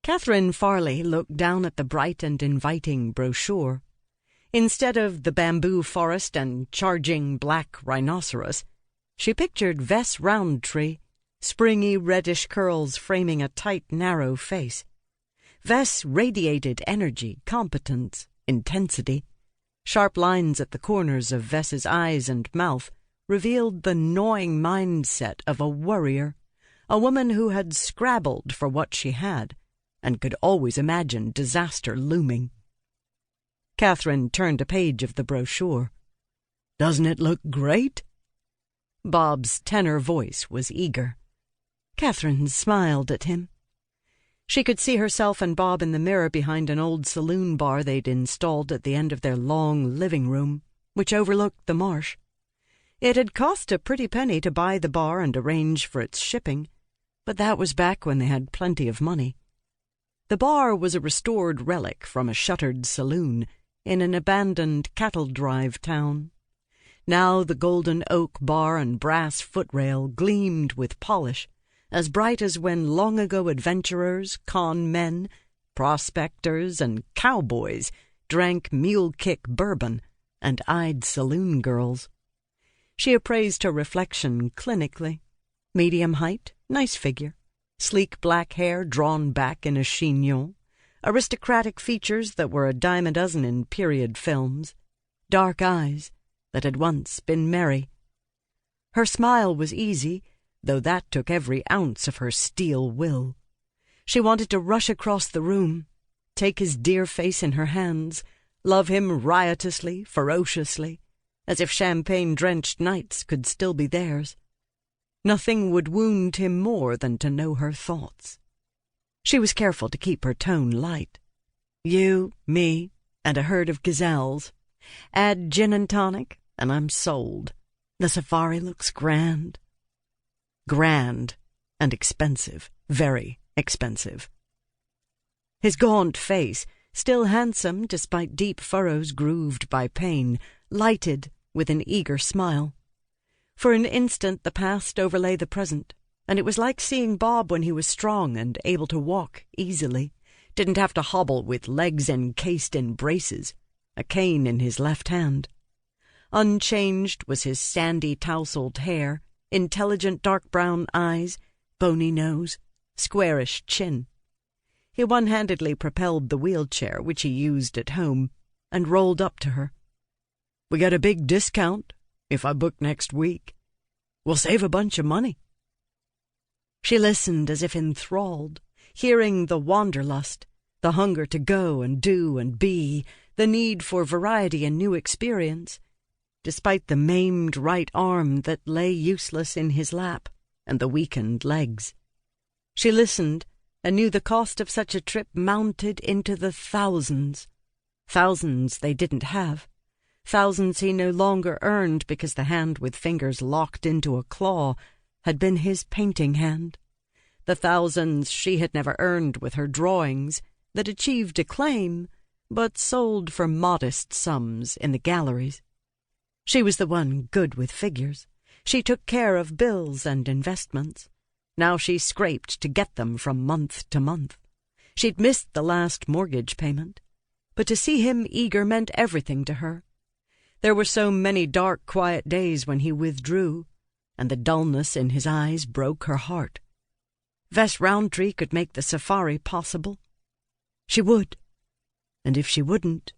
Catherine Farley looked down at the bright and inviting brochure. Instead of the bamboo forest and charging black rhinoceros, she pictured Ves Roundtree, springy reddish curls framing a tight, narrow face. Ves radiated energy, competence, intensity. Sharp lines at the corners of Ves's eyes and mouth revealed the gnawing mindset of a warrior, a woman who had scrabbled for what she had and could always imagine disaster looming. Catherine turned a page of the brochure. "Doesn't it look great?" Bob's tenor voice was eager. Catherine smiled at him. She could see herself and Bob in the mirror behind an old saloon bar they'd installed at the end of their long living room, which overlooked the marsh. It had cost a pretty penny to buy the bar and arrange for its shipping, but that was back when they had plenty of money. The bar was a restored relic from a shuttered saloon in an abandoned cattle drive town. Now the golden oak bar and brass footrail gleamed with polish, as bright as when long-ago adventurers, con men, prospectors, and cowboys drank mule-kick bourbon and eyed saloon girls. She appraised her reflection clinically. Medium height, nice figure, sleek black hair drawn back in a chignon, aristocratic features that were a dime a dozen in period films, dark eyes that had once been merry. Her smile was easy, though that took every ounce of her steel will. She wanted to rush across the room, take his dear face in her hands, love him riotously, ferociously, as if champagne-drenched nights could still be theirs. Nothing would wound him more than to know her thoughts. She was careful to keep her tone light. You, me, and a herd of gazelles. Add gin and tonic, and I'm sold. The safari looks grand. Grand and expensive, very expensive. His gaunt face, still handsome despite deep furrows grooved by pain, lighted with an eager smile. For an instant the past overlay the present, and it was like seeing Bob when he was strong and able to walk easily, didn't have to hobble with legs encased in braces, a cane in his left hand. Unchanged was his sandy tousled hair, intelligent dark brown eyes, bony nose, squarish chin. He one-handedly propelled the wheelchair, which he used at home, and rolled up to her. "We get a big discount if I book next week. We'll save a bunch of money." She listened as if enthralled, hearing the wanderlust, the hunger to go and do and be, the need for variety and new experience, despite the maimed right arm that lay useless in his lap and the weakened legs. She listened and knew the cost of such a trip mounted into the thousands. Thousands they didn't have. Thousands he no longer earned because the hand with fingers locked into a claw had been his painting hand. The thousands she had never earned with her drawings that achieved acclaim but sold for modest sums in the galleries. She was the one good with figures. She took care of bills and investments. Now she scraped to get them from month to month. She'd missed the last mortgage payment, but to see him eager meant everything to her. There were so many dark, quiet days when he withdrew, and the dullness in his eyes broke her heart. Ves Roundtree could make the safari possible. She would, and if she wouldn't,